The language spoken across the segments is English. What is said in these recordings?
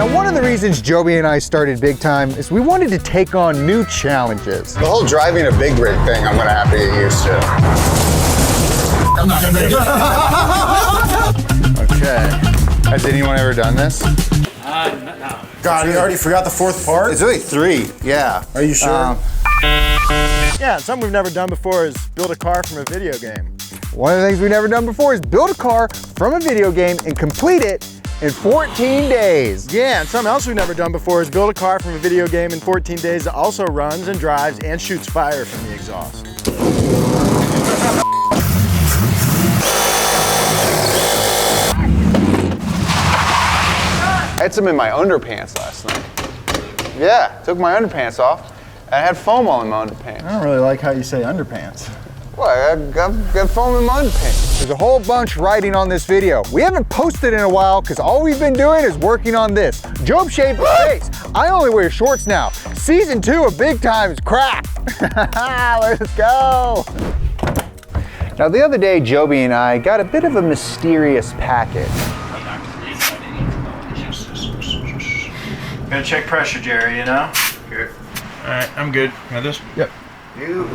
Now, one of the reasons Joby and I started BigTime is we wanted to take on new challenges. The whole driving a big rig thing, I'm gonna have to get used to. I'm not gonna make it. Okay. Has anyone ever done this? No. God, you already forgot the fourth part? It's really 3, yeah. Are you sure? Yeah, something we've never done before is build a car from a video game. One of the things we've never done before is build a car from a video game and complete it in 14 days. Yeah, and something else we've never done before is build a car from a video game in 14 days that also runs and drives and shoots fire from the exhaust. I had some in my underpants last night. Yeah, took my underpants off. I had foam all in my underpants. I don't really like how you say underpants. Well, I got foam in my underpants. There's a whole bunch riding on this video. We haven't posted in a while because all we've been doing is working on this. Job shaved his face. I only wear shorts now. Season 2 of BigTime is crap. Let's go. Now, the other day, Joby and I got a bit of a mysterious package. Gotta check pressure, Jerry, you know? Here. All right, I'm good. Got this? Yep. You.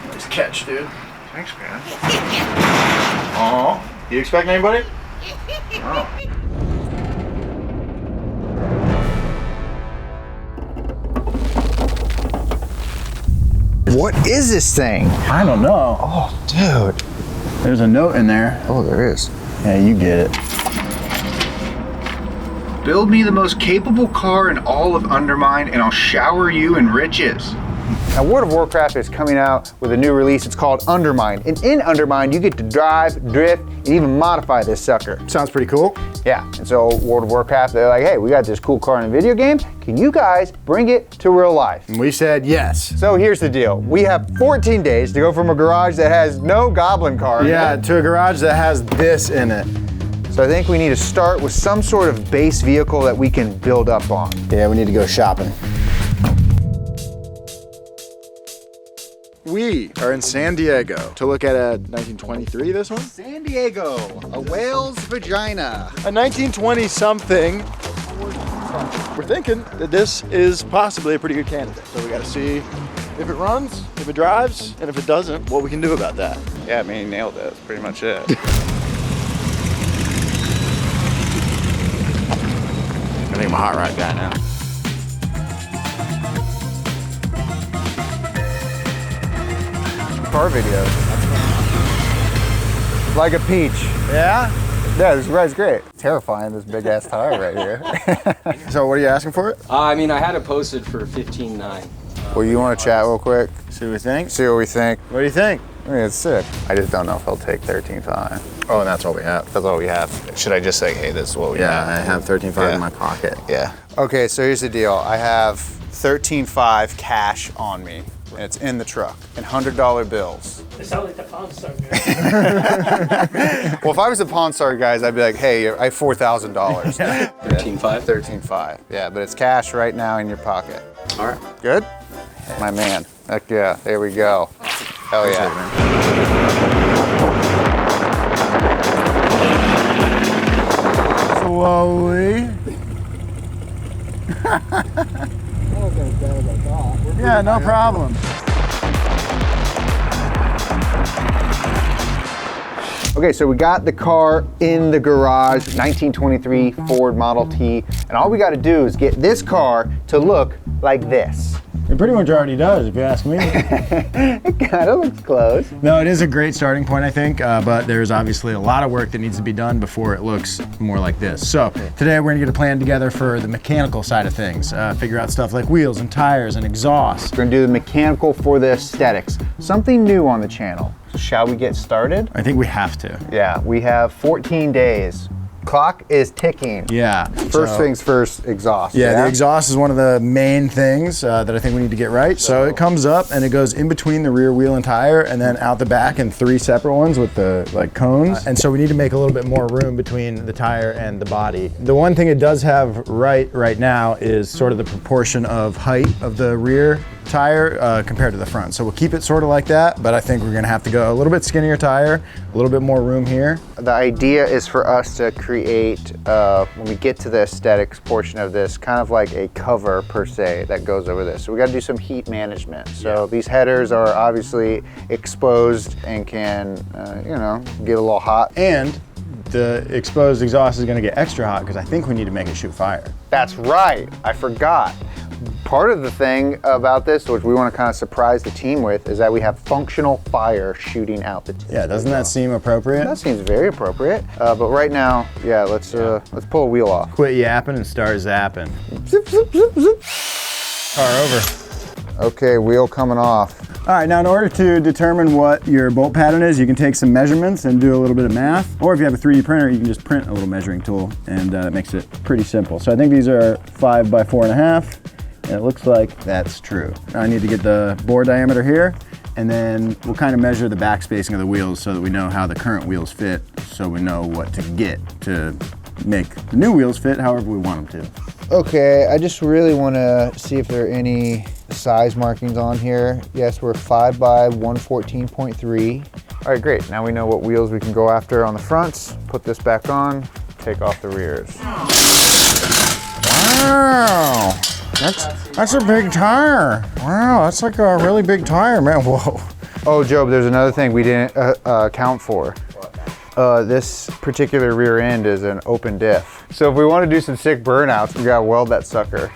Nice catch, dude. Thanks, man. Oh, you expect anybody? Oh. What is this thing? I don't know. Oh, dude. There's a note in there. Oh, there is. Yeah, you get it. Build me the most capable car in all of Undermine and I'll shower you in riches. Now, World of Warcraft is coming out with a new release. It's called Undermine. And in Undermine, you get to drive, drift, and even modify this sucker. Sounds pretty cool. Yeah, and so World of Warcraft, they're like, hey, we got this cool car in a video game. Can you guys bring it to real life? And we said yes. So here's the deal. We have 14 days to go from a garage that has no Goblin car in Yeah, it. to a garage that has this in it. So I think we need to start with some sort of base vehicle that we can build up on. Yeah, we need to go shopping. We are in San Diego to look at a 1923, this one? San Diego, a whale's vagina. A 1920 something. We're thinking that this is possibly a pretty good candidate. So we gotta see if it runs, if it drives, and if it doesn't, what we can do about that. Yeah, I mean, you nailed it. That's pretty much it. I think I'm a hot rod guy now. Car videos. Like a peach. Yeah? Yeah, this ride's great. Terrifying, this big ass tire right here. So what are you asking for it? I mean, I had it posted for $15,900. Well, you want to chat real quick? See what we think? See what we think? What do you think? I mean, it's sick. I just don't know if he'll take 13.5. Oh, and that's all we have. That's all we have. Should I just say, hey, this is what we Yeah, have? I have 13.5 Yeah. in my pocket. Yeah. Okay, so here's the deal. I have 13.5 cash on me, and it's in the truck, and $100 bills. It sounds like the Pawn Star guy. Well, if I was the Pawn Star guys, I'd be like, hey, I have $4,000. 13.5? 13.5. Yeah, but it's cash right now in your pocket. All right. Good? My man. Heck yeah, there we go. Hell yeah. Slowly. Yeah, no problem. Okay, so we got the car in the garage, 1923 Ford Model T, and all we got to do is get this car to look like this. It pretty much already does, if you ask me. It kind of looks close. No, it is a great starting point, I think, but there's obviously a lot of work that needs to be done before it looks more like this. So today we're gonna get a plan together for the mechanical side of things, figure out stuff like wheels and tires and exhaust. We're gonna do the mechanical for the aesthetics. Something new on the channel. So shall we get started? I think we have to. Yeah, we have 14 days. Clock is ticking. Yeah. First things first, exhaust. Yeah, the exhaust is one of the main things that I think we need to get right. So it comes up and it goes in between the rear wheel and tire and then out the back in 3 separate ones with the like cones. And so we need to make a little bit more room between the tire and the body. The one thing it does have right now is sort of the proportion of height of the rear tire compared to the front. So we'll keep it sort of like that, but I think we're gonna have to go a little bit skinnier tire, a little bit more room here. The idea is for us to create create, when we get to the aesthetics portion of this, kind of like a cover per se that goes over this. So we got to do some heat management. So these headers are obviously exposed and can, you know, get a little hot. And the exposed exhaust is gonna get extra hot because I think we need to make it shoot fire. That's right, I forgot. Part of the thing about this, which we want to kind of surprise the team with, is that we have functional fire shooting out the tip. Yeah, doesn't that seem appropriate? That seems very appropriate. But right now, yeah, let's pull a wheel off. Quit yapping and start zapping. Zip, zip, zip, zip. Car over. Okay, wheel coming off. All right, now in order to determine what your bolt pattern is, you can take some measurements and do a little bit of math. Or if you have a 3D printer, you can just print a little measuring tool, and it makes it pretty simple. So I think these are 5 by 4.5. And it looks like that's true. Now I need to get the bore diameter here, and then we'll kind of measure the back spacing of the wheels so that we know how the current wheels fit, so we know what to get to make the new wheels fit however we want them to. Okay, I just really want to see if there are any size markings on here. Yes, we're 5 by 114.3. All right, great. Now we know what wheels we can go after on the fronts. Put this back on, take off the rears. Wow. That's a big tire. Wow, that's like a really big tire, man. Whoa. Oh, Job, there's another thing we didn't account for. This particular rear end is an open diff. So if we want to do some sick burnouts, we gotta weld that sucker.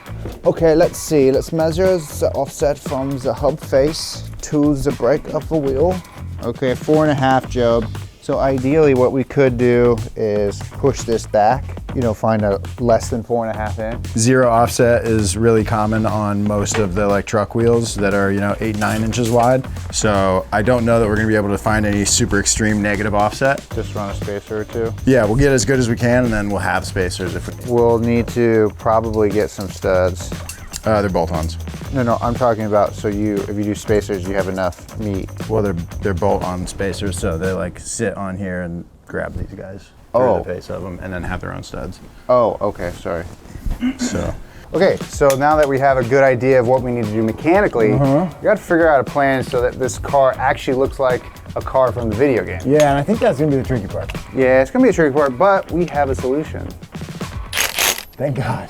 Okay, let's see. Let's measure the offset from the hub face to the brake of the wheel. Okay, 4.5, Job. So ideally what we could do is push this back, you know, find a less than 4.5 inch. Zero offset is really common on most of the like truck wheels that are, you know, 8-9 inches wide. So I don't know that we're gonna be able to find any super extreme negative offset. Just run a spacer or two. Yeah, we'll get as good as we can, and then we'll have spacers if we. We'll need to probably get some studs. They're bolt-ons. No, I'm talking about, so if you do spacers, you have enough meat. Well, they're bolt-on spacers, so they like sit on here and grab these guys Oh. through the face of them, and then have their own studs. Oh, okay, sorry. So. Okay, so now that we have a good idea of what we need to do mechanically, we got to figure out a plan so that this car actually looks like a car from the video game. Yeah, and I think that's gonna be the tricky part. Yeah, it's gonna be a tricky part, but we have a solution. Thank God.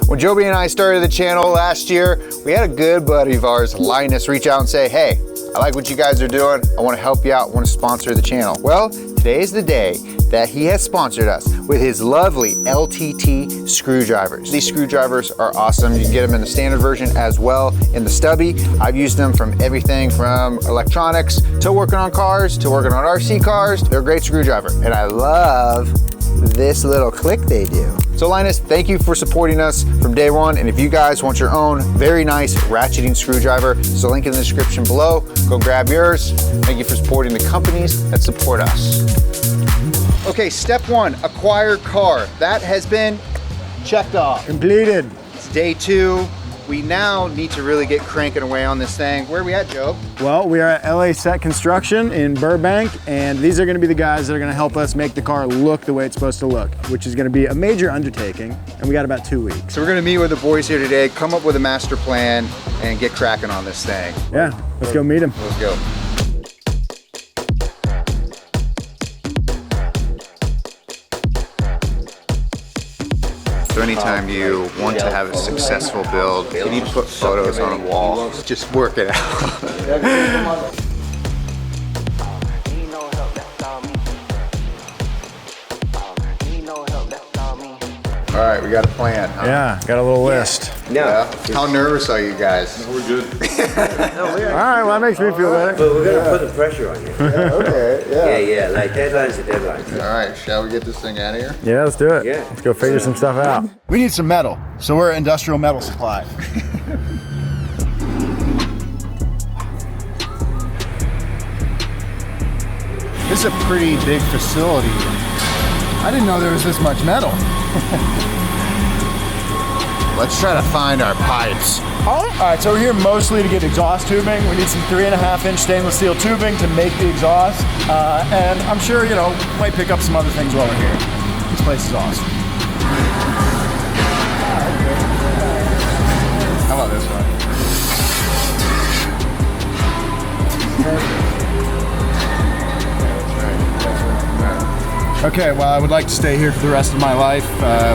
When Joby and I started the channel last year, we had a good buddy of ours, Linus, reach out and say, hey, I like what you guys are doing. I want to help you out, want to sponsor the channel. Well, today is the day that he has sponsored us with his lovely LTT screwdrivers. These screwdrivers are awesome. You can get them in the standard version as well in the stubby. I've used them from everything from electronics to working on cars to working on RC cars. They're a great screwdriver, and I love this little click they do. So Linus, thank you for supporting us from day one. And if you guys want your own very nice ratcheting screwdriver, there's a link in the description below. Go grab yours. Thank you for supporting the companies that support us. Okay, step one, acquire car. That has been checked off. Completed. It's day 2. We now need to really get cranking away on this thing. Where are we at, Joe? Well, we are at LA Set Construction in Burbank, and these are gonna be the guys that are gonna help us make the car look the way it's supposed to look, which is gonna be a major undertaking, and we got about 2 weeks. So we're gonna meet with the boys here today, come up with a master plan, and get cracking on this thing. Yeah, let's go meet them. Let's go. So anytime you want to have a successful build, you need to put photos on a wall. Just work it out. All right, we got a plan, huh? Yeah, got a little list. Yeah. How nervous are you guys? All right, well, that makes me feel better. But we're gonna put the pressure on you. Okay, Yeah, like deadlines are deadlines. All right, shall we get this thing out of here? Yeah, let's do it. Yeah. Let's go figure some stuff out. We need some metal, so we're industrial metal supply. This is a pretty big facility. I didn't know there was this much metal. Let's try to find our pipes. All right, so we're here mostly to get exhaust tubing. We need some 3.5-inch stainless steel tubing to make the exhaust. And I'm sure, you know, might pick up some other things while we're here. This place is awesome. How about this one? Okay, well, I would like to stay here for the rest of my life.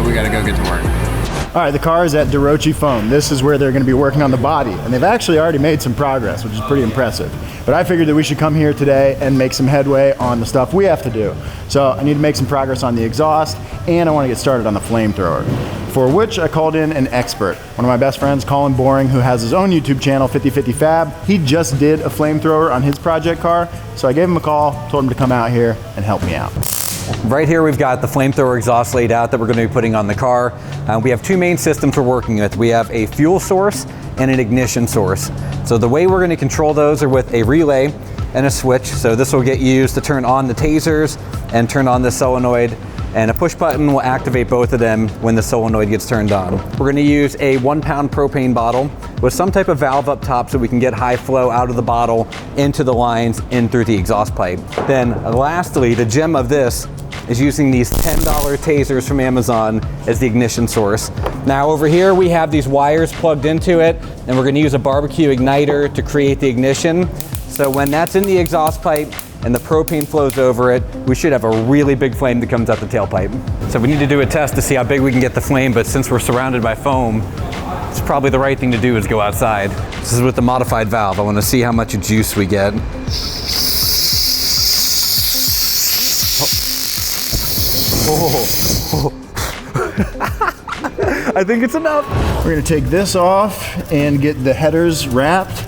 We gotta go get to work. All right, the car is at Derochi Foam. This is where they're gonna be working on the body, and they've actually already made some progress, which is pretty impressive. But I figured that we should come here today and make some headway on the stuff we have to do. So I need to make some progress on the exhaust, and I wanna get started on the flamethrower, for which I called in an expert. One of my best friends, Colin Boring, who has his own YouTube channel, 50/50 Fab. He just did a flamethrower on his project car, so I gave him a call, told him to come out here and help me out. Right here we've got the flamethrower exhaust laid out that we're going to be putting on the car. We have two main systems we're working with. We have a fuel source and an ignition source. So the way we're going to control those are with a relay and a switch. So this will get used to turn on the tasers and turn on the solenoid, and a push button will activate both of them when the solenoid gets turned on. We're going to use a 1 pound propane bottle with some type of valve up top so we can get high flow out of the bottle into the lines in through the exhaust pipe. Then lastly, the gem of this is using these $10 tasers from Amazon as the ignition source. Now over here we have these wires plugged into it, and we're going to use a barbecue igniter to create the ignition. So when that's in the exhaust pipe and the propane flows over it, we should have a really big flame that comes out the tailpipe. So we need to do a test to see how big we can get the flame, but since we're surrounded by foam, it's probably the right thing to do is go outside. This is with the modified valve. I want to see how much juice we get. Oh. I think it's enough. We're gonna take this off and get the headers wrapped.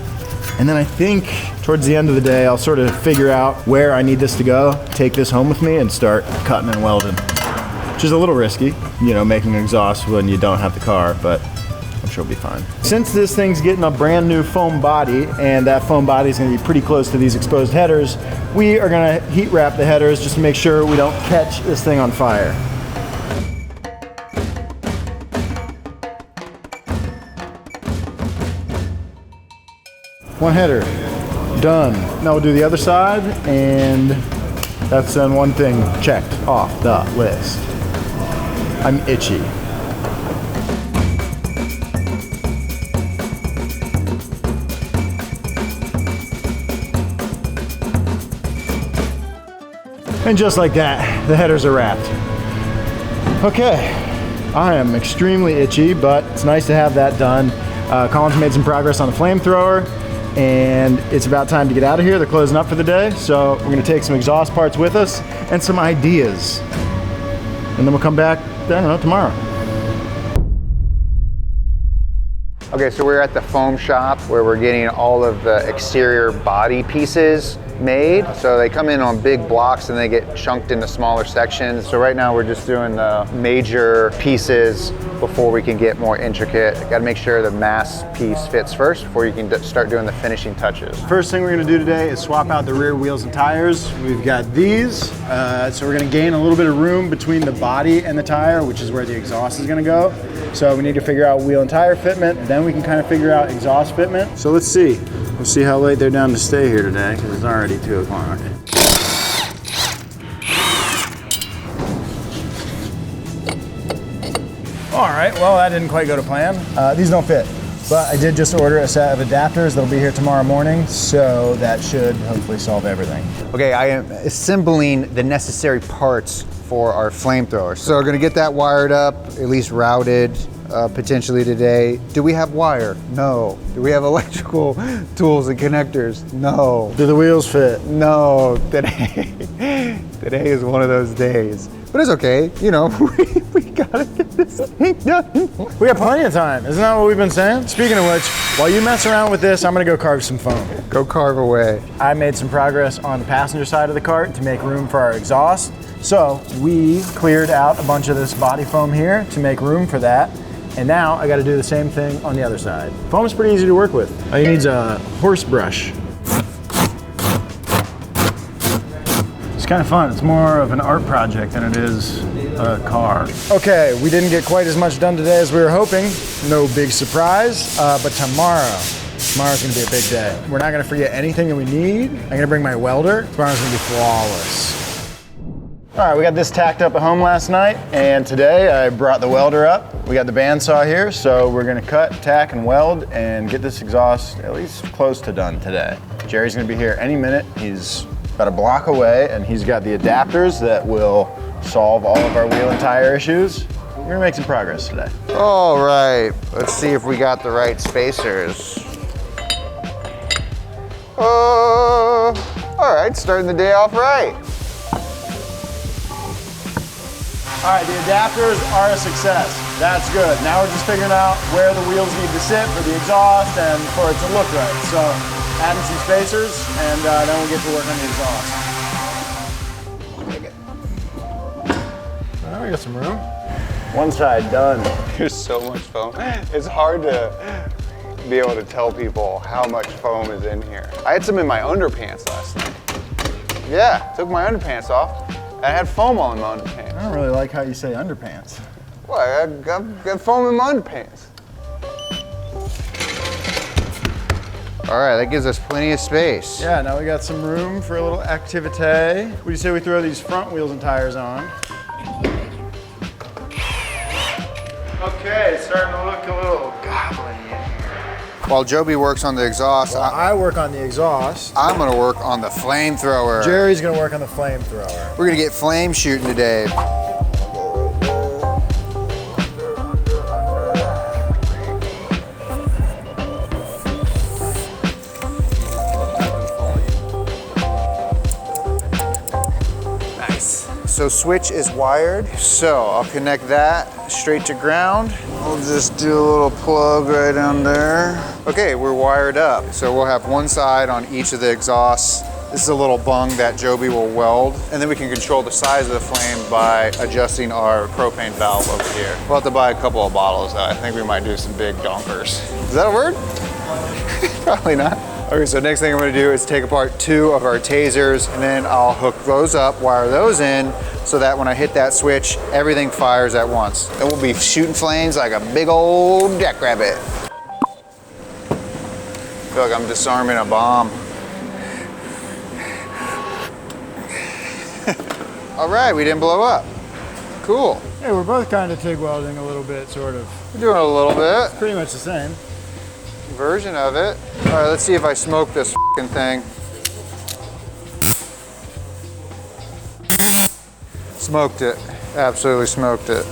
And then I think towards the end of the day, I'll sort of figure out where I need this to go, take this home with me and start cutting and welding. Which is a little risky, you know, making an exhaust when you don't have the car, but I'm sure it'll be fine. Since this thing's getting a brand new foam body, and that foam body is gonna be pretty close to these exposed headers, we are gonna heat wrap the headers just to make sure we don't catch this thing on fire. One header, done. Now we'll do the other side, and that's then one thing checked off the list. I'm itchy. And just like that, the headers are wrapped. Okay, I am extremely itchy, but it's nice to have that done. Colin's made some progress on the flamethrower, and it's about time to get out of here. They're closing up for the day, so we're gonna take some exhaust parts with us and some ideas. And then we'll come back, I don't know, tomorrow. Okay, so we're at the foam shop where we're getting all of the exterior body pieces made. So they come in on big blocks and they get chunked into smaller sections. So right now we're just doing the major pieces before we can get more intricate. Got to make sure the mass piece fits first before you can start doing the finishing touches. First thing we're gonna do today is swap out the rear wheels and tires. We've got these, so we're gonna gain a little bit of room between the body and the tire, which is where the exhaust is gonna go. So we need to figure out wheel and tire fitment, then we can kind of figure out exhaust fitment. So let's see. We'll see how late they're down to stay here today, because it's already 2 o'clock. All right, well, that didn't quite go to plan. These don't fit, but I did just order a set of adapters that'll be here tomorrow morning, so that should hopefully solve everything. Okay, I am assembling the necessary parts for our flamethrower. So we're gonna get that wired up, at least routed, potentially today. Do we have wire? No. Do we have electrical tools and connectors? No. Do the wheels fit? No, today is one of those days. But it's okay, you know, we gotta get this thing done. We have plenty of time, isn't that what we've been saying? Speaking of which, while you mess around with this, I'm gonna go carve some foam. Go carve away. I made some progress on the passenger side of the cart to make room for our exhaust. So we cleared out a bunch of this body foam here to make room for that. And now I gotta do the same thing on the other side. Foam is pretty easy to work with. All you need is a horse brush. It's kind of fun. It's more of an art project than it is a car. Okay, we didn't get quite as much done today as we were hoping. No big surprise, but tomorrow's gonna be a big day. We're not gonna forget anything that we need. I'm gonna bring my welder. Tomorrow's gonna be flawless. All right, we got this tacked up at home last night, and today I brought the welder up. We got the bandsaw here, so we're gonna cut, tack, and weld, and get this exhaust at least close to done today. Jerry's gonna be here any minute. He's about a block away, and he's got the adapters that will solve all of our wheel and tire issues. We're gonna make some progress today. All right, let's see if we got the right spacers. All right, starting the day off right. All right, the adapters are a success. That's good. Now we're just figuring out where the wheels need to sit for the exhaust and for it to look right. So adding some spacers and then we'll get to work on the exhaust. All right, we got some room. One side done. There's so much foam. It's hard to be able to tell people how much foam is in here. I had some in my underpants last night. Yeah, took my underpants off. I had foam all in my underpants. I don't really like how you say underpants. Well, I got foam in my underpants. All right, that gives us plenty of space. Yeah, now we got some room for a little activity. What do you say we throw these front wheels and tires on? Okay, it's starting to look a little goblin in here. While Joby works on the exhaust, Well, I work on the exhaust. I'm gonna work on the flamethrower. Jerry's gonna work on the flamethrower. We're gonna get flame shooting today. Nice. So switch is wired. So I'll connect that straight to ground. We'll just do a little plug right down there. Okay, we're wired up. So we'll have one side on each of the exhausts. This is a little bung that Joby will weld. And then we can control the size of the flame by adjusting our propane valve over here. We'll have to buy a couple of bottles though. I think we might do some big donkers. Is that a word? Probably not. Okay, so next thing I'm gonna do is take apart 2 of our tasers and then I'll hook those up, wire those in, so that when I hit that switch, everything fires at once. Then we'll be shooting flames like a big old jackrabbit. I feel like I'm disarming a bomb. All right, we didn't blow up. Cool. Hey, we're both kind of TIG welding a little bit, sort of. We're doing a little bit. Pretty much the same. Version of it. All right, let's see if I smoke this f***ing thing. Smoked it, absolutely smoked it.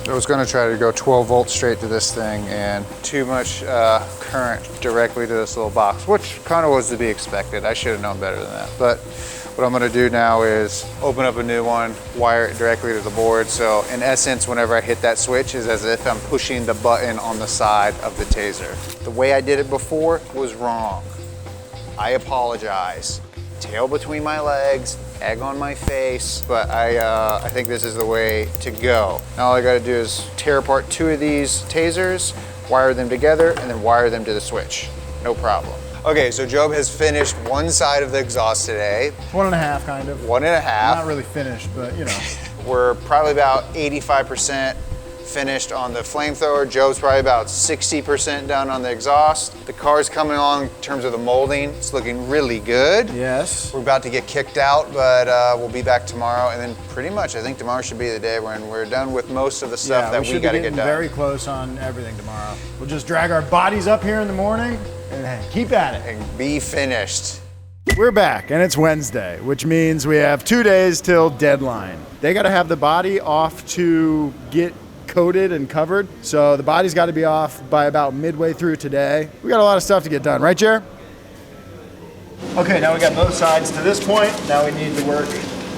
I was gonna try to go 12 volts straight to this thing and too much current directly to this little box, which kind of was to be expected. I should have known better than that. But what I'm gonna do now is open up a new one, wire it directly to the board. So in essence, whenever I hit that switch, is as if I'm pushing the button on the side of the taser. The way I did it before was wrong. I apologize. Tail between my legs, egg on my face, but I think this is the way to go. Now all I gotta do is tear apart 2 of these tasers, wire them together, and then wire them to the switch. No problem. Okay, so Job has finished one side of the exhaust today. 1.5, kind of. 1.5. Not really finished, but you know. We're probably about 85% finished on the flamethrower. Job's probably about 60% done on the exhaust. The car's coming along in terms of the molding. It's looking really good. Yes. We're about to get kicked out, but we'll be back tomorrow. And then pretty much, I think tomorrow should be the day when we're done with most of the stuff that we gotta get done. Very close on everything tomorrow. We'll just drag our bodies up here in the morning and keep at it. And be finished. We're back and it's Wednesday, which means we have 2 days till deadline. They gotta have the body off to get coated and covered. So the body's got to be off by about midway through today. We got a lot of stuff to get done, right, Jer? Okay, now we got both sides to this point. Now we need to work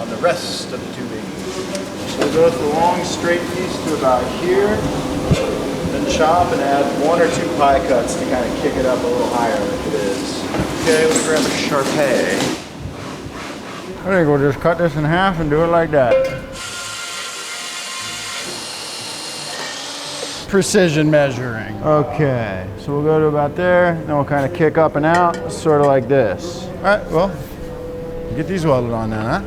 on the rest of the tubing. So we'll go with the long straight piece to about here, then chop and add 1 or 2 pie cuts to kind of kick it up a little higher like it is. Okay, let's grab a Sharpay. I think we'll just cut this in half and do it like that. Precision measuring. Okay, so we'll go to about there, then we'll kind of kick up and out, sort of like this. All right, well, get these welded on now, huh?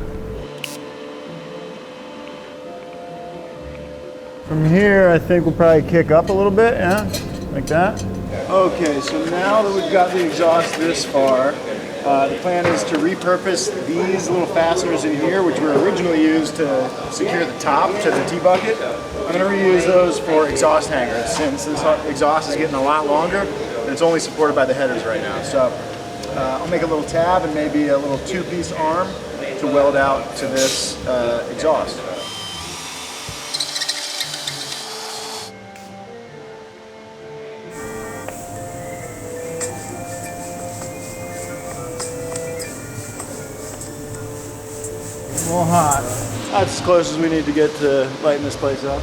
From here, I think we'll probably kick up a little bit, yeah? Like that. Okay, so now that we've got the exhaust this far, the plan is to repurpose these little fasteners in here, which were originally used to secure the top to the T-bucket. I'm going to reuse those for exhaust hangers since this exhaust is getting a lot longer and it's only supported by the headers right now. So I'll make a little tab and maybe a little 2-piece arm to weld out to this exhaust. as close as we need to get to lighten this place up.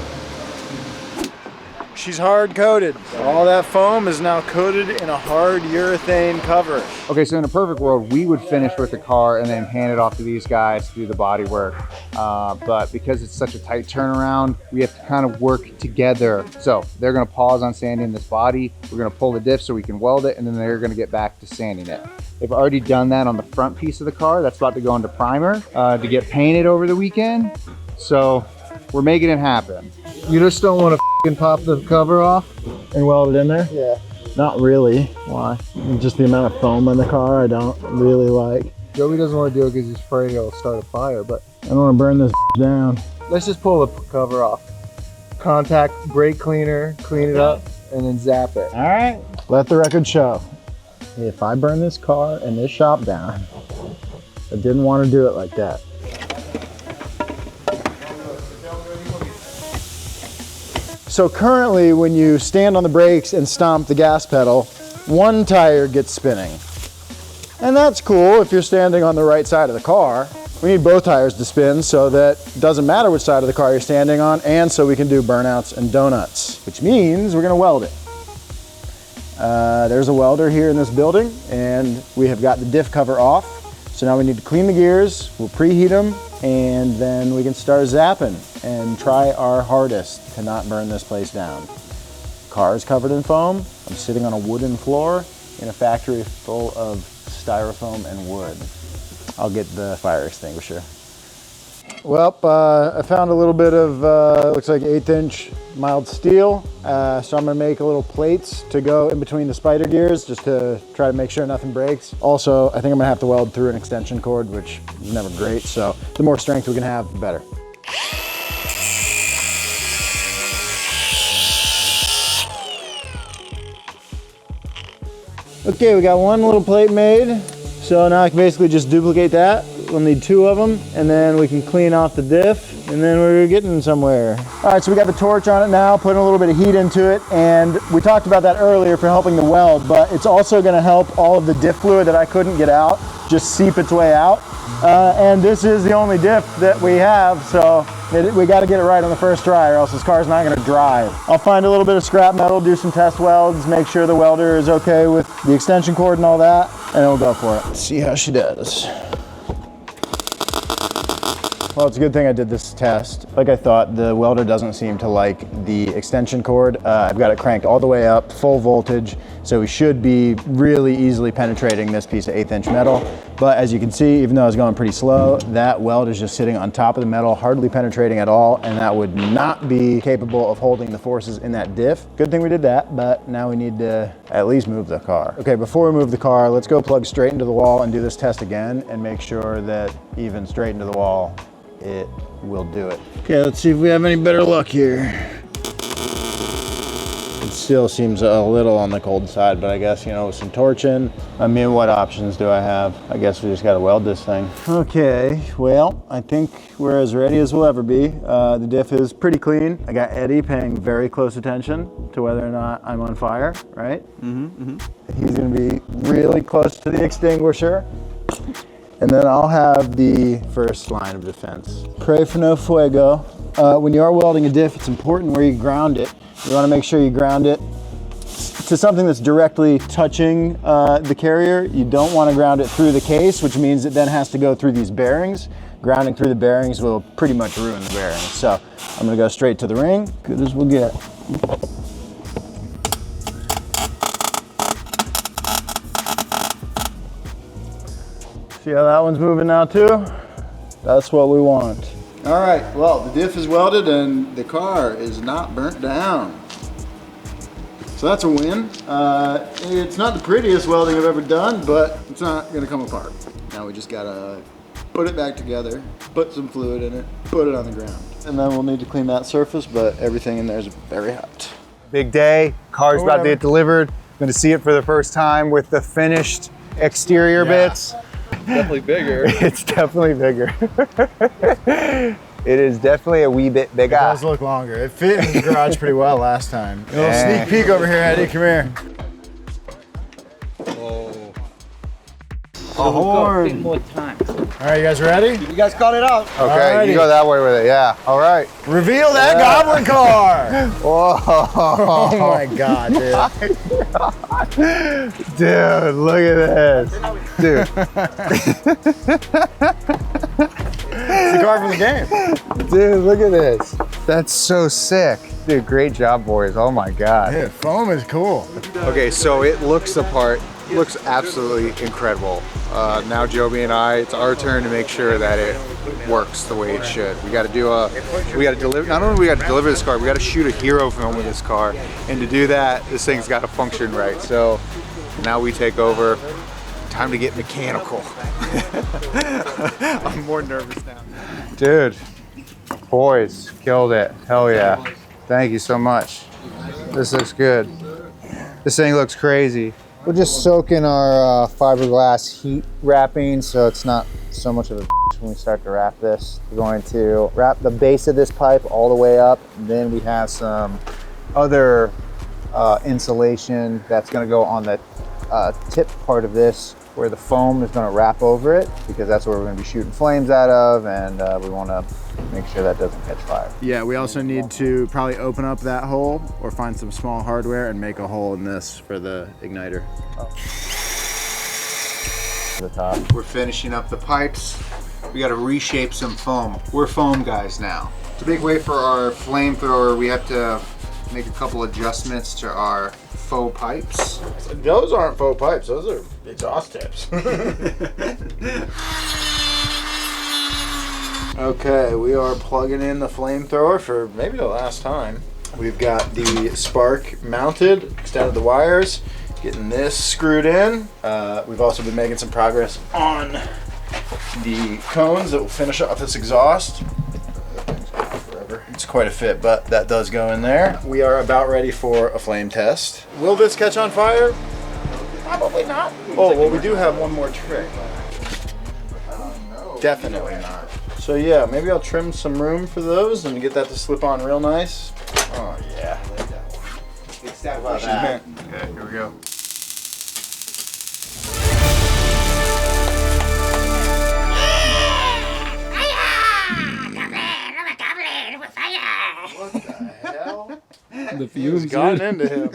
She's hard coated. All that foam is now coated in a hard urethane cover. Okay, so in a perfect world, we would finish with the car and then hand it off to these guys to do the body work. But because it's such a tight turnaround, we have to kind of work together. So they're gonna pause on sanding this body. We're gonna pull the diff so we can weld it, and then they're gonna get back to sanding it. They've already done that on the front piece of the car. That's about to go into primer to get painted over the weekend. So we're making it happen. You just don't want to pop the cover off and weld it in there? Yeah. Not really. Why? Just the amount of foam in the car I don't really like. Joey doesn't want to do it because he's afraid it'll start a fire, but I don't want to burn this down. let's just pull the cover off. Contact brake cleaner, clean it up, and then zap it. All right. Let the record show. If I burn this car and this shop down, I didn't want to do it like that. So currently when you stand on the brakes and stomp the gas pedal, one tire gets spinning. And that's cool if you're standing on the right side of the car. We need both tires to spin so that it doesn't matter which side of the car you're standing on, and so we can do burnouts and donuts, which means we're gonna weld it. There's a welder here in this building, and we have got the diff cover off. So now we need to clean the gears, we'll preheat them, and then we can start zapping and try our hardest to not burn this place down. Car is covered in foam. I'm sitting on a wooden floor in a factory full of styrofoam and wood. I'll get the fire extinguisher. Well, I found a little bit of, looks like 1/8 inch mild steel. So I'm gonna make little plates to go in between the spider gears just to try to make sure nothing breaks. Also, I think I'm gonna have to weld through an extension cord, which is never great. So the more strength we can have, the better. Okay, we got one little plate made. So now I can basically just duplicate that. We'll need 2 of them, and then we can clean off the diff, and then we're getting somewhere. All right, so we got the torch on it now, putting a little bit of heat into it, and we talked about that earlier for helping the weld, but it's also gonna help all of the diff fluid that I couldn't get out just seep its way out. And this is the only diff that we have, so we gotta get it right on the first try, or else this car's not gonna drive. I'll find a little bit of scrap metal, do some test welds, make sure the welder is okay with the extension cord and all that, and then we'll go for it. Let's see how she does. Well, it's a good thing I did this test. Like I thought, the welder doesn't seem to like the extension cord. I've got it cranked all the way up, full voltage, so we should be really easily penetrating this piece of 1/8 inch metal. But as you can see, even though I was going pretty slow, that weld is just sitting on top of the metal, hardly penetrating at all, and that would not be capable of holding the forces in that diff. Good thing we did that, but now we need to at least move the car. Okay, before we move the car, let's go plug straight into the wall and do this test again and make sure that even straight into the wall, it will do it. Okay, let's see if we have any better luck here. It still seems a little on the cold side, but I guess, you know, with some torching, I mean, what options do I have? I guess we just gotta weld this thing. Okay, well, I think we're as ready as we'll ever be. The diff is pretty clean. I got Eddie paying very close attention to whether or not I'm on fire, right? He's gonna be really close to the extinguisher. And then I'll have the first line of defense. Pray for no fuego. When you are welding a diff, it's important where you ground it. You wanna make sure you ground it to something that's directly touching the carrier. You don't wanna ground it through the case, which means it then has to go through these bearings. Grounding through the bearings will pretty much ruin the bearings. So I'm gonna go straight to the ring, good as we'll get. See how that one's moving now too? That's what we want. All right, well, the diff is welded and the car is not burnt down. So that's a win. It's not the prettiest welding I've ever done, but it's not gonna come apart. Now we just gotta put it back together, put some fluid in it, put it on the ground. And then we'll need to clean that surface, but everything in there is very hot. Big day, car's about to get delivered. Going to see it for the first time with the finished exterior bits. Definitely bigger. It's definitely bigger. It is definitely a wee bit bigger. It does look longer. It fit in the garage pretty well last time. A little sneak peek over here, Eddie, come here. horde. More time. All right, you guys ready? You guys got it out. Okay, Alrighty. you go that way with it. Yeah. All right. Reveal that goblin car. Whoa. Oh my God, dude. Dude, look at this. Dude. It's the car from the game. Dude, look at this. That's so sick. Dude, great job, boys. Oh my God. Dude, foam is cool. Okay, so it looks the part. Looks absolutely incredible. Now Joby and I, it's our turn to make sure that it works the way it should. We got to deliver, not only we got to deliver this car, we got to shoot a hero film with this car. And to do that, this thing's got to function right. So now we take over. Time to get mechanical. I'm more nervous now. Dude, boys, killed it. Hell yeah. Thank you so much. This looks good. This thing looks crazy. We're just soaking our fiberglass heat wrapping so it's not so much of a when we start to wrap this. We're going to wrap the base of this pipe all the way up. And then we have some other insulation that's going to go on the tip part of this where the foam is going to wrap over it because that's where we're going to be shooting flames out of, and we want to make sure that doesn't catch fire. Yeah, we also need to probably open up that hole or find some small hardware and make a hole in this for the igniter. The top. We're finishing up the pipes. We got to reshape some foam. We're foam guys now. To make way for our flamethrower, we have to make a couple adjustments to our faux pipes. Those aren't faux pipes, those are exhaust tips. Okay, we are plugging in the flamethrower for maybe the last time. We've got the spark mounted, extended the wires, getting this screwed in. We've also been making some progress on the cones that will finish off this exhaust. It's quite a fit, but that does go in there. We are about ready for a flame test. Will this catch on fire? Probably not. Oh, well, we do have one more trick. Definitely not. So yeah, maybe I'll trim some room for those and get that to slip on real nice. Oh yeah. It's that much. Okay, here we go. What the hell? The fumes Gotten into him.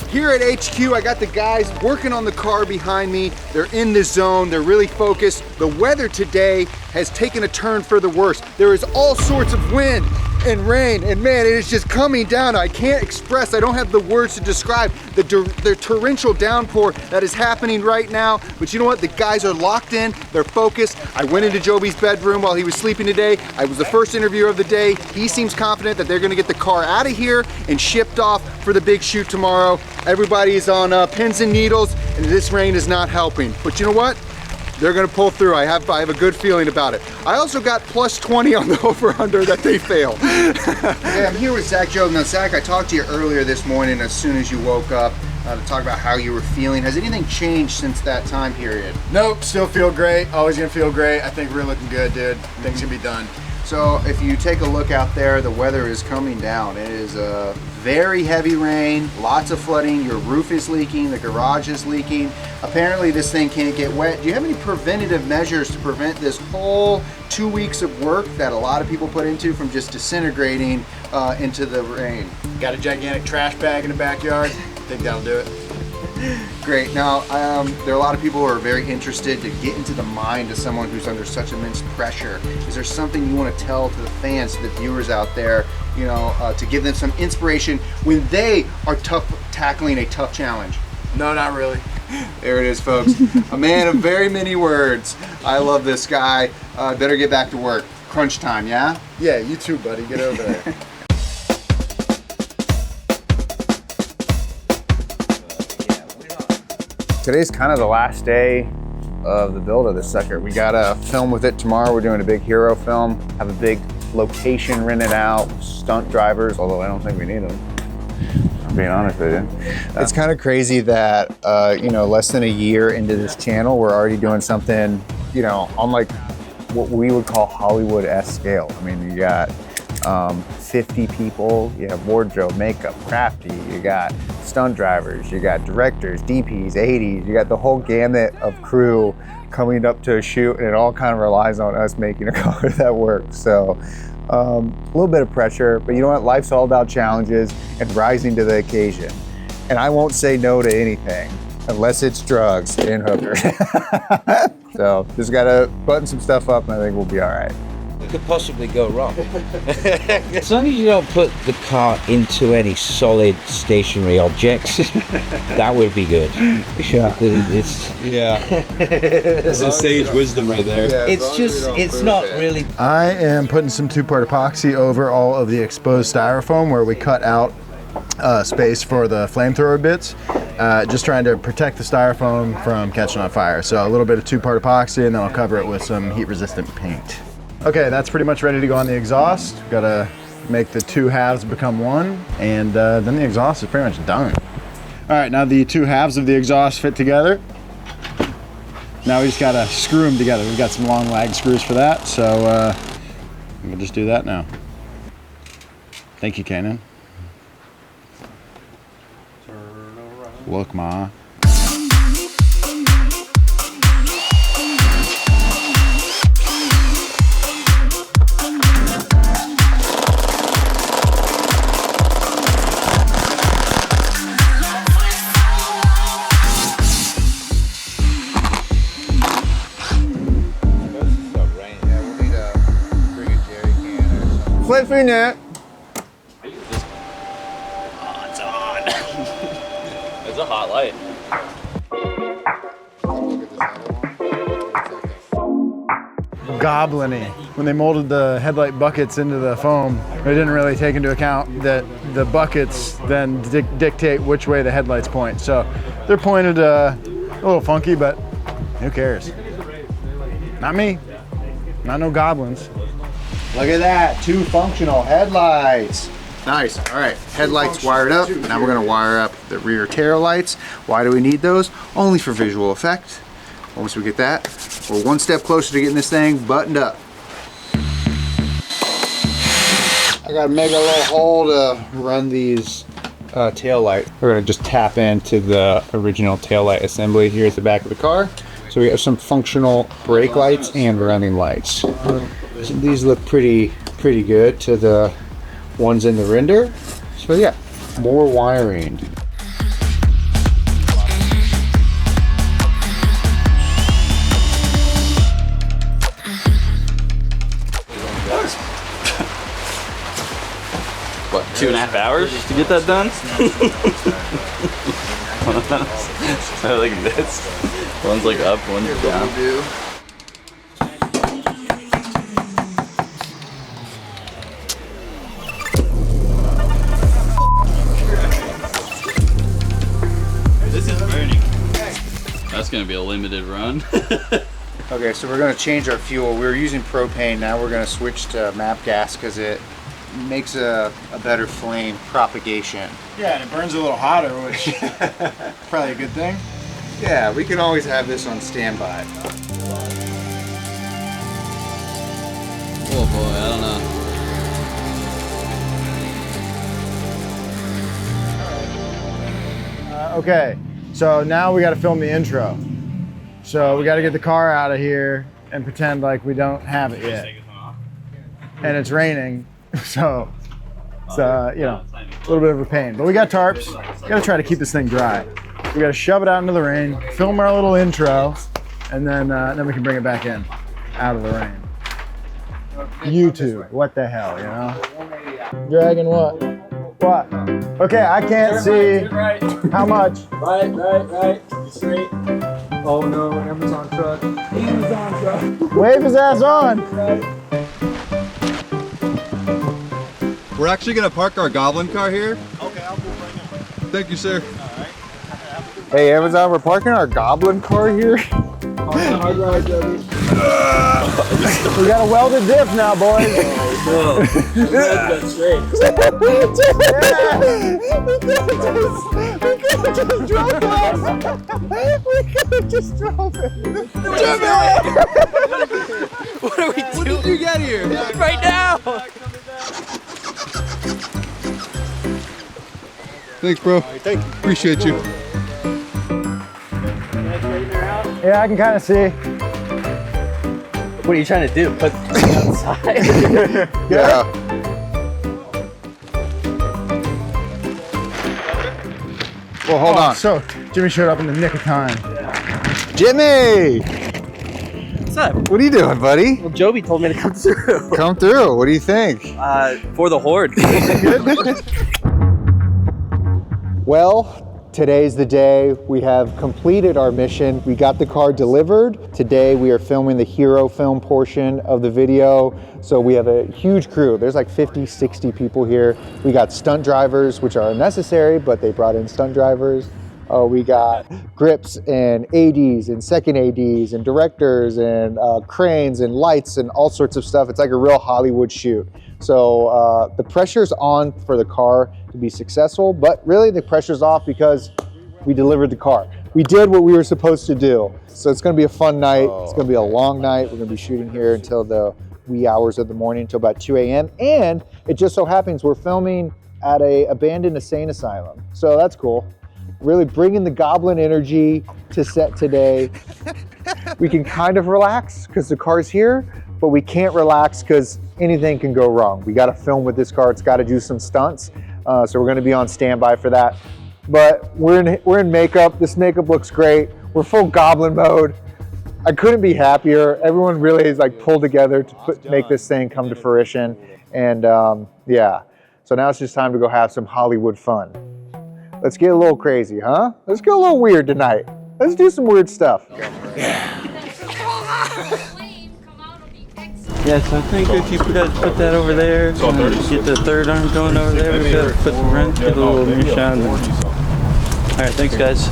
Here at HQ, I got the guys working on the car behind me. They're in the zone, they're really focused. The weather today has taken a turn for the worse. There is all sorts of wind and rain, and man, it is just coming down. I can't express, I don't have the words to describe the torrential downpour that is happening right now. But you know what, the guys are locked in, they're focused. I went into Joby's bedroom while he was sleeping today. I was the first interviewer of the day. He seems confident that they're gonna get the car out of here and shipped off for the big shoot tomorrow. Everybody's on pins and needles, and this rain is not helping. But you know what? They're gonna pull through. I have a good feeling about it. I also got plus 20 on the over-under that they fail. Hey, I'm here with Zach Job. Now, Zach, I talked to you earlier this morning as soon as you woke up to talk about how you were feeling. Has anything changed since that time period? Nope, still feel great. Always gonna feel great. I think we're looking good, dude. Things can be done. So if you take a look out there, the weather is coming down. It is a very heavy rain, lots of flooding. Your roof is leaking, the garage is leaking. Apparently this thing can't get wet. Do you have any preventative measures to prevent this whole 2 weeks of work that a lot of people put into from just disintegrating into the rain? Got a gigantic trash bag in the backyard. Think that'll do it. Great. Now, there are a lot of people who are very interested to get into the mind of someone who's under such immense pressure. Is there something you want to tell to the fans, to the viewers out there, you know, to give them some inspiration when they are tackling a tough challenge? No, not really. There it is, folks. A man of very many words. I love this guy. Better get back to work. Crunch time, yeah? Yeah, you too, buddy. Get over there. Today's kind of the last day of the build of this sucker. We got a film with it tomorrow. We're doing a big hero film, have a big location rented out, stunt drivers, although I don't think we need them. I'm being honest with you. It's kind of crazy that, you know, less than a year into this channel, we're already doing something, you know, on like what we would call Hollywood-esque scale. I mean, you got 50 people, you have wardrobe, makeup, crafty, you got stunt drivers, you got directors, DPs, ADs, you got the whole gamut of crew coming up to a shoot, and it all kind of relies on us making a car that works. So a little bit of pressure, but you know what? Life's all about challenges and rising to the occasion. And I won't say no to anything unless it's drugs and hookers. So just gotta button some stuff up and I think we'll be all right. What could possibly go wrong? As long as you don't put the car into any solid stationary objects, that would be good. Yeah. That's a sage wisdom right there. It's just, it's not really. I am putting some 2-part epoxy over all of the exposed styrofoam where we cut out space for the flamethrower bits. Just trying to protect the styrofoam from catching on fire. So a little bit of 2-part epoxy and then I'll cover it with some heat resistant paint. Okay, that's pretty much ready to go on the exhaust. Gotta make the 2 halves become one, and then the exhaust is pretty much done. All right, now the 2 halves of the exhaust fit together. Now we just gotta screw them together. We've got some long lag screws for that, so we'll just do that now. Thank you, Kanan. Look, Ma. Flippy net. It's on. It's a hot light. Goblin-y. When they molded the headlight buckets into the foam, they didn't really take into account that the buckets then dictate which way the headlights point. So they're pointed a little funky, but who cares? Not me. Not no goblins. Look at that, 2 functional headlights. Nice, all right, headlights wired up. Now we're gonna wire up the rear tail lights. Why do we need those? Only for visual effect. Once we get that, we're 1 step closer to getting this thing buttoned up. I gotta make a little hole to run these tail lights. We're gonna just tap into the original tail light assembly here at the back of the car. So we have some functional brake lights and running lights. So these look pretty good to the ones in the render. So yeah, more wiring. What, 2.5 hours to get that done? Like this. One's like up, one's down. This is burning. That's gonna be a limited run. Okay, so we're gonna change our fuel. We were using propane, now we're gonna switch to MAP gas because it makes a better flame propagation. Yeah, and it burns a little hotter, which is probably a good thing. Yeah, we can always have this on standby. Oh boy, I don't know. Okay, so now we gotta film the intro. So we gotta get the car out of here and pretend like we don't have it yet. And it's raining, so it's, you know, a little bit of a pain. But we got tarps, we gotta try to keep this thing dry. We gotta shove it out into the rain, film our little intro, and then we can bring it back in, out of the rain. YouTube, what the hell, you know? Dragging what? What? Okay, I can't see how much. Right. Straight. Oh no, Amazon truck. Amazon truck. Wave his ass on. We're actually gonna park our Goblin car here. Okay, I'll move right now. Thank you, sir. Hey Amazon, we're parking our Goblin car here. Hard ride, Debbie. We got a welded diff now, boys. Oh, no. That's straight. We could've just drove it. We could've just drove it. What are we doing? When did you get here? Right now! Thanks, bro. Thank you. Appreciate you. Yeah, I can kind of see. What are you trying to do? Put it outside? Yeah. Well, hold on. So, Jimmy showed up in the nick of time. Jimmy! What's up? What are you doing, buddy? Well, Joby told me to come through. Come through. What do you think? For the horde. Well, today's the day. We have completed our mission. We got the car delivered. Today we are filming the hero film portion of the video. So we have a huge crew. There's like 50, 60 people here. We got stunt drivers, which are unnecessary, but they brought in stunt drivers. We got grips and ADs and second ADs and directors and cranes and lights and all sorts of stuff. It's like a real Hollywood shoot. So the pressure's on for the car to be successful, but really the pressure's off because we delivered the car. We did what we were supposed to do. So it's gonna be a fun night. It's gonna be a long night. We're gonna be shooting here until the wee hours of the morning, until about 2 a.m. And it just so happens we're filming at a abandoned insane asylum. So that's cool. Really bringing the Goblin energy to set today. We can kind of relax because the car's here, but we can't relax because anything can go wrong. We got to film with this car. It's got to do some stunts. So we're going to be on standby for that. But we're in makeup. This makeup looks great. We're full Goblin mode. I couldn't be happier. Everyone really is like pulled together to make this thing come to fruition. And yeah, so now it's just time to go have some Hollywood fun. Let's get a little crazy, huh? Let's get a little weird tonight. Let's do some weird stuff. Yes, I think if you put that over there, get the third arm going over there, we gotta put the wrench, get a little new shot. All right, thanks guys.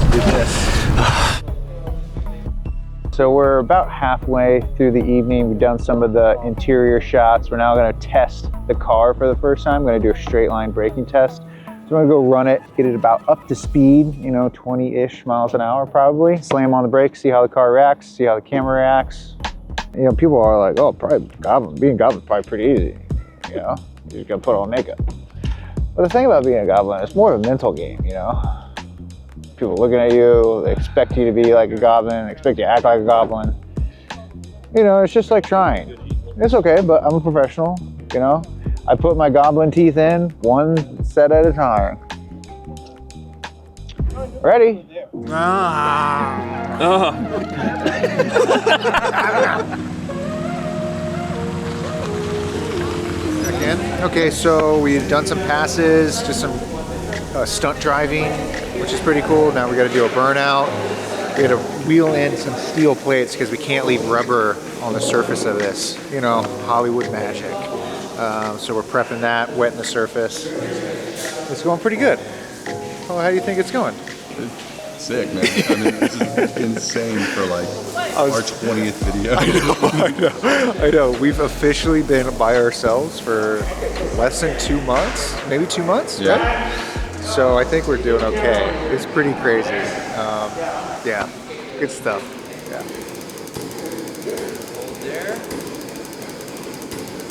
So we're about halfway through the evening. We've done some of the interior shots. We're now gonna test the car for the first time. I'm gonna do a straight line braking test. So I'm gonna go run it, get it about up to speed, 20-ish miles an hour probably. Slam on the brakes, see how the car reacts, see how the camera reacts. People are like, oh, probably being Goblin is probably pretty easy. You just gotta put on makeup. But the thing about being a Goblin, it's more of a mental game, People looking at you, they expect you to be like a Goblin, expect you to act like a Goblin. It's just like trying. It's okay, but I'm a professional, I put my Goblin teeth in one set at a time. Ready? Okay, so we've done some passes, just some stunt driving, which is pretty cool. Now we got to do a burnout. We got to wheel in some steel plates because we can't leave rubber on the surface of this. Hollywood magic. So we're prepping that, wetting the surface. It's going pretty good. Oh, how do you think it's going? Sick, man. I mean, this is insane for like our 20th video. I know. We've officially been by ourselves for less than 2 months, maybe 2 months. Yeah. Right? So I think we're doing okay. It's pretty crazy. Yeah, good stuff. Yeah.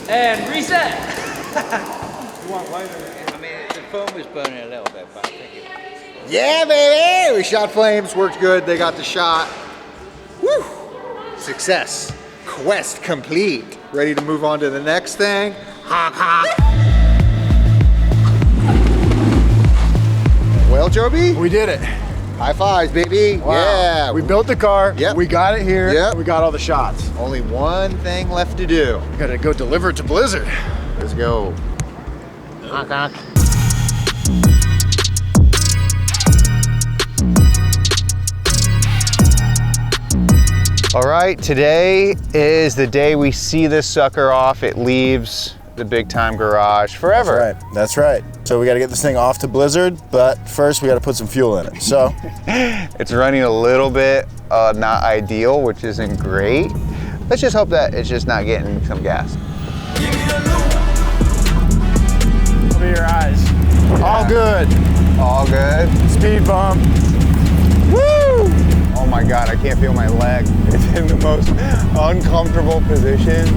And reset! I mean, the foam was burning a little bit, but I think it... Yeah, baby! We shot flames, worked good, they got the shot. Woo! Success. Quest complete. Ready to move on to the next thing? Honk, honk. Well, Joby? We did it. High fives, baby. Wow. Yeah. We built the car. Yep. We got it here. Yep. We got all the shots. Only one thing left to do. We gotta go deliver it to Blizzard. Let's go. Honk, honk. All right, today is the day we see this sucker off. It leaves the BigTime garage forever. That's right. So we got to get this thing off to Blizzard, but first we got to put some fuel in it. So it's running a little bit not ideal, which isn't great. Let's just hope that it's just not getting some gas. Open your eyes. Yeah. All good. All good. Speed bump. Woo! Oh my God, I can't feel my leg. It's in the most uncomfortable position.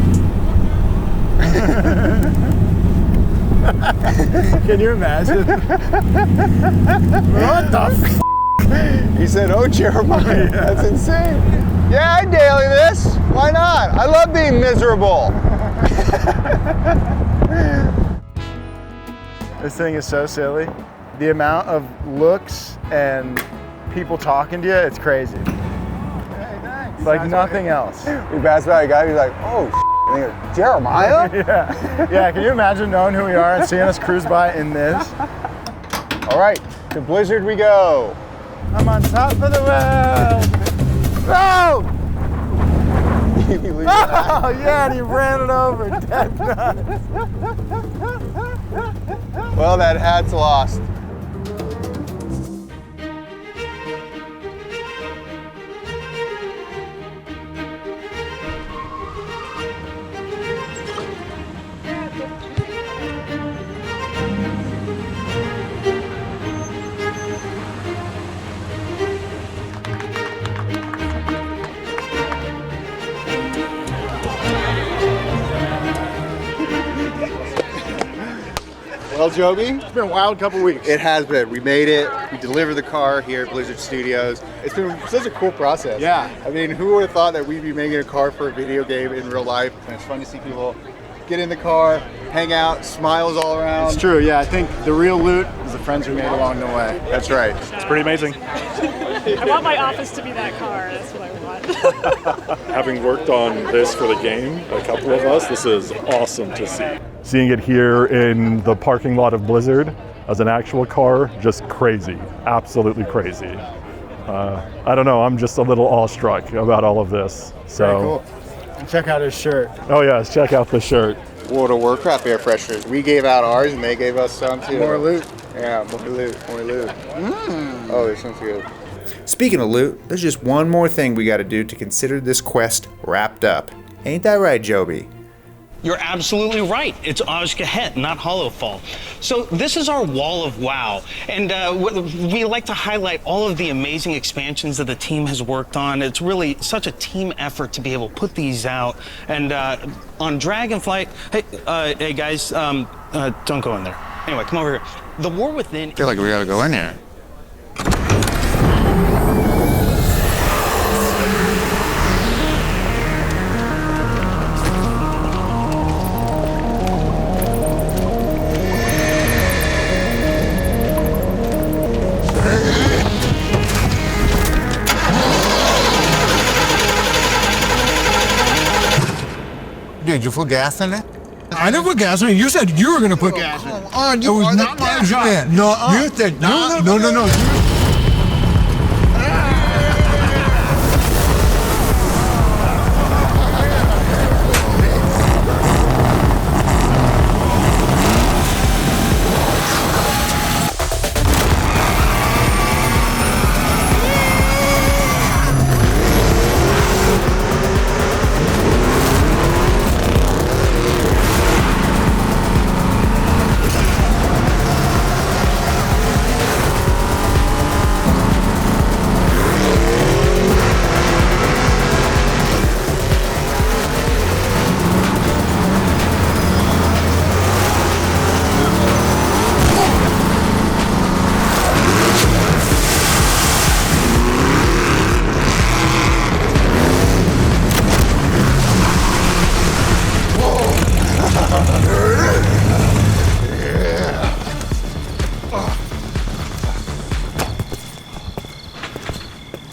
Can you imagine? What the f? He said, oh, Jeremiah, that's insane. Yeah, I daily this. Why not? I love being miserable. This thing is so silly. The amount of looks and people talking to you, it's crazy. Hey, thanks. Like nothing else. We passed by a guy, he's like, oh, Jeremiah? Yeah, can you imagine knowing who we are and seeing us cruise by in this? All right, to Blizzard we go. I'm on top of the world. Oh! Oh, yeah, and he ran it over. Dead nuts. Well, that hat's lost. Well, Joby, It's been a wild couple weeks. it has been. We made it. We delivered the car here at Blizzard Studios. It's been such a cool process. Yeah. I mean, who would have thought that we'd be making a car for a video game in real life? And it's fun to see people get in the car, hang out, smiles all around. It's true, yeah. I think the real loot is the friends we made along the way. That's right. It's pretty amazing. I want my office to be that car. That's what I want. Having worked on this for the game, a couple of us, this is awesome to see. Seeing it here in the parking lot of Blizzard as an actual car, just crazy, absolutely crazy. I don't know, I'm just a little awestruck about all of this. So. Very cool. And check out his shirt. Oh yes, check out the shirt. World of Warcraft air fresheners. We gave out ours and they gave us some too. More loot. Yeah, more loot, more loot. Oh, this sounds good. Speaking of loot, there's just one more thing we gotta do to consider this quest wrapped up. Ain't that right, Joby? You're absolutely right. It's Ajkahet, not Hollowfall. So this is our wall of WoW, and we like to highlight all of the amazing expansions that the team has worked on. It's really such a team effort to be able to put these out. And on Dragonflight, hey guys, don't go in there. Anyway, come over here. The War Within. I feel like we gotta go in there. Did you put gas in it? I never put gas in it. You said you were going to put gas in it. It was not my job. No, you said no.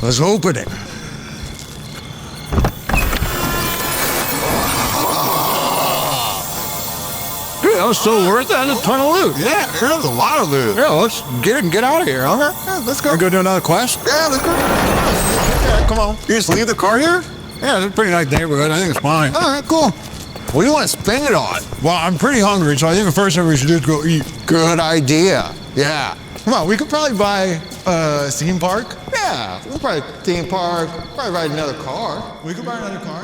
Let's open it. Yeah, that was so worth it. That's a ton of loot. Yeah, there's a lot of loot. Yeah, let's get it and get out of here. Okay, yeah, let's go. Go do another quest? Yeah, let's go. Yeah, come on. You just leave the car here? Yeah, it's a pretty nice neighborhood. I think it's fine. All right, cool. What do you want to spend it on? Well, I'm pretty hungry, so I think the first thing we should do is go eat. Good idea. Yeah. Come on, we could probably buy a theme park. Yeah, we'll probably theme park, probably ride another car. We could buy another car.